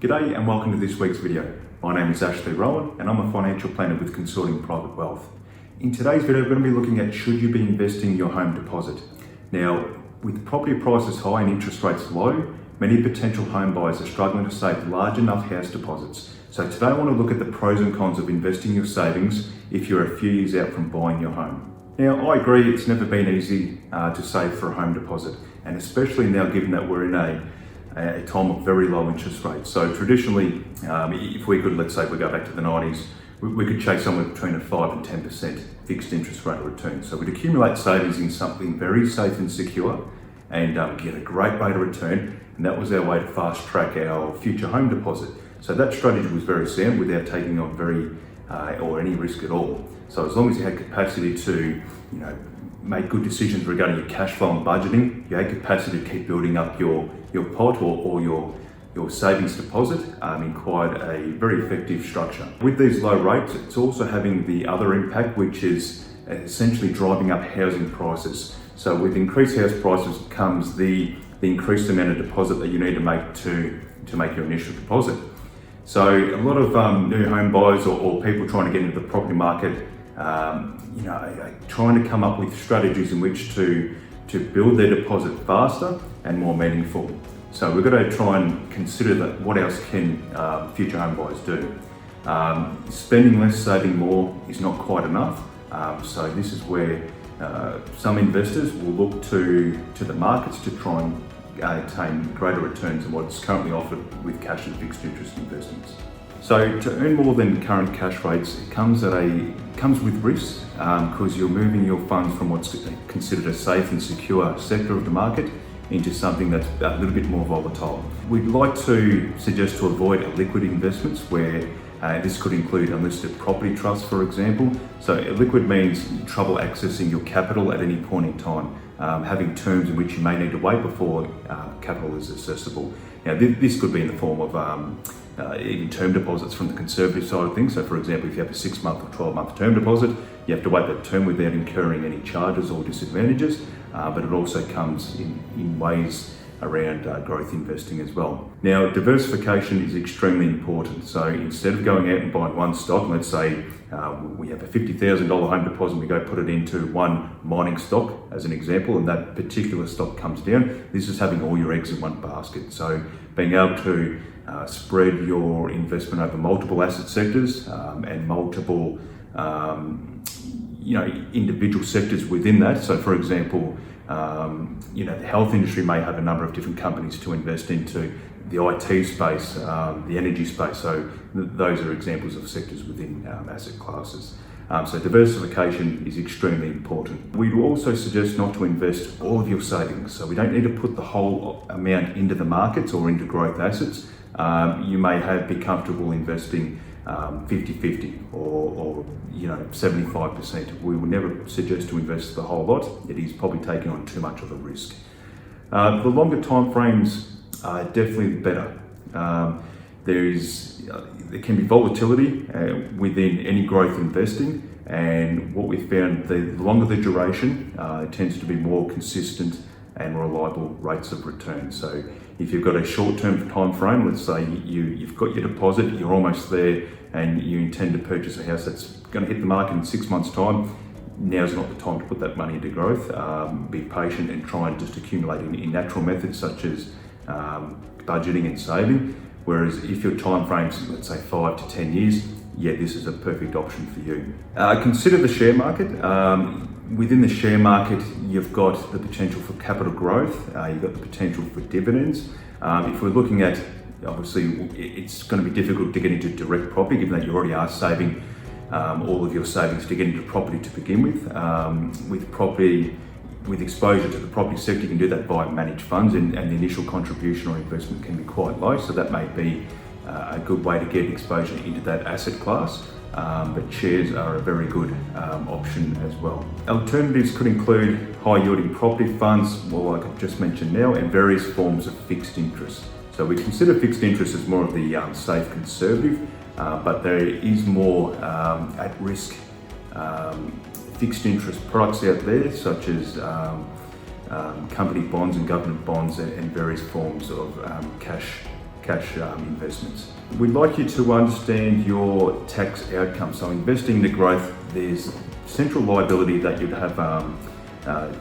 G'day and welcome to this week's video. My name is Rowan and I'm a financial planner with Consorting Private Wealth. In today's video we're going to be looking at should you be investing in your home deposit. Now, with property prices high and interest rates low, many potential home buyers are struggling to save large enough house deposits. So today I want to look at the pros and cons of investing your savings if you're a few years out from buying your home. Now, I agree it's never been easy to save for a home deposit, and especially now given that we're in a time of very low interest rates. So traditionally, if we could, let's say we go back to the 90s, we could chase somewhere between a 5 and 10% fixed interest rate of return. So we'd accumulate savings in something very safe and secure and get a great rate of return. And that was our way to fast track our future home deposit. So that strategy was very sound without taking on or any risk at all. So as long as you had capacity to, make good decisions regarding your cash flow and budgeting, you had capacity to keep building up your pot or your savings deposit in quite a very effective structure. With these low rates, it's also having the other impact, which is essentially driving up housing prices. So with increased house prices comes the increased amount of deposit that you need to make to make your initial deposit. So a lot of new home buyers or people trying to get into the property market, trying to come up with strategies in which to build their deposit faster and more meaningful. So we've got to try and consider that what else can future home buyers do. Spending less, saving more is not quite enough. So this is where some investors will look to the markets to try and attain greater returns than what's currently offered with cash and fixed interest investments. So to earn more than current cash rates, it comes with risks because you're moving your funds from what's considered a safe and secure sector of the market into something that's a little bit more volatile. We'd like to suggest to avoid illiquid investments where this could include unlisted property trusts, for example. So illiquid means trouble accessing your capital at any point in time, having terms in which you may need to wait before capital is accessible. Now, this could be in the form of even term deposits from the conservative side of things. So for example, if you have a 6-month or 12-month term deposit, you have to wait that term without incurring any charges or disadvantages, but it also comes in ways around growth investing as well. Now, diversification is extremely important. So instead of going out and buying one stock, let's say we have a $50,000 home deposit, we go put it into one mining stock as an example, and that particular stock comes down. This is having all your eggs in one basket. So being able to spread your investment over multiple asset sectors and multiple individual sectors within that. So for example, the health industry may have a number of different companies to invest into, the IT space, the energy space. So those are examples of sectors within asset classes. So diversification is extremely important. We will also suggest not to invest all of your savings. So we don't need to put the whole amount into the markets or into growth assets. You may be comfortable investing 50-50 or 75%. We would never suggest to invest the whole lot. It is probably taking on too much of a risk. The longer time frames are definitely better. There can be volatility within any growth investing, and what we found, the longer the duration, it tends to be more consistent and reliable rates of return. So if you've got a short-term time frame, let's say you've got your deposit, you're almost there, and you intend to purchase a house that's going to hit the market in 6 months' time, now's not the time to put that money into growth. Be patient and try and just accumulate in natural methods such as budgeting and saving. Whereas if your time frame's, let's say 5 to 10 years, this is a perfect option for you. Consider the share market. Within the share market, you've got the potential for capital growth, you've got the potential for dividends. If we're looking at, obviously, it's going to be difficult to get into direct property, given that you already are saving all of your savings to get into property to begin with. With exposure to the property sector, you can do that via managed funds, and the initial contribution or investment can be quite low, so that may be a good way to get exposure into that asset class. But shares are a very good option as well. Alternatives could include high yielding property funds, like I've just mentioned now, and various forms of fixed interest. So we consider fixed interest as more of the safe conservative, but there is more at risk fixed interest products out there, such as company bonds and government bonds and various forms of cash cash investments. We'd like you to understand your tax outcome. So investing into growth, there's central liability that you'd have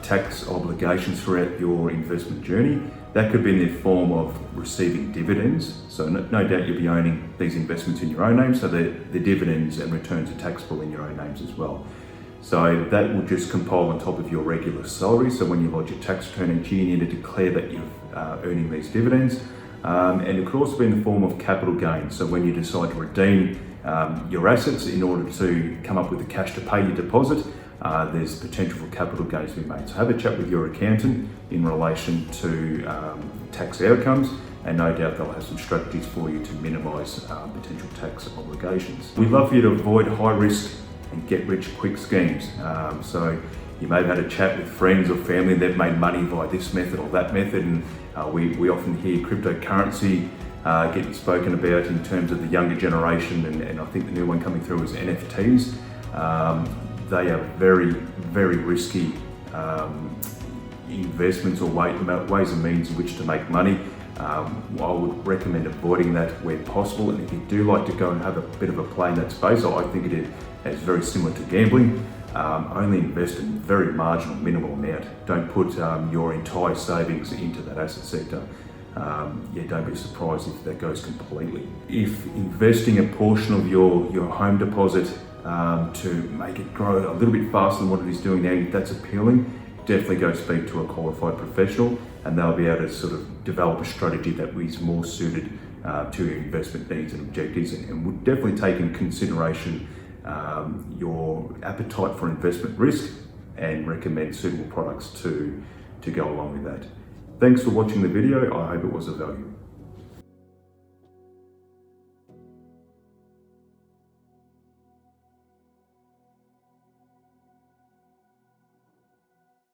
tax obligations throughout your investment journey. That could be in the form of receiving dividends. So no doubt you'll be owning these investments in your own name, so the dividends and returns are taxable in your own names as well. So that will just compile on top of your regular salary. So when you lodge your tax return each year, you need to declare that you're earning these dividends. And it could also be in the form of capital gains. So when you decide to redeem your assets in order to come up with the cash to pay your deposit, there's potential for capital gains to be made. So have a chat with your accountant in relation to tax outcomes, and no doubt they'll have some strategies for you to minimise potential tax obligations. We'd love for you to avoid high risk and get rich quick schemes. So you may have had a chat with friends or family, they've made money via this method or that method, and we often hear cryptocurrency getting spoken about in terms of the younger generation, and I think the new one coming through is NFTs. They are very, very risky investments or ways and means in which to make money. I would recommend avoiding that where possible, and if you do like to go and have a bit of a play in that space, I think it is very similar to gambling. Only invest in very marginal, minimal amount. Don't put your entire savings into that asset sector. Don't be surprised if that goes completely. If investing a portion of your home deposit to make it grow a little bit faster than what it is doing now, if that's appealing, definitely go speak to a qualified professional, and they'll be able to sort of develop a strategy that is more suited to your investment needs and objectives, and would definitely take in consideration your appetite for investment risk and recommend suitable products to go along with that. Thanks for watching the video. I hope it was of value.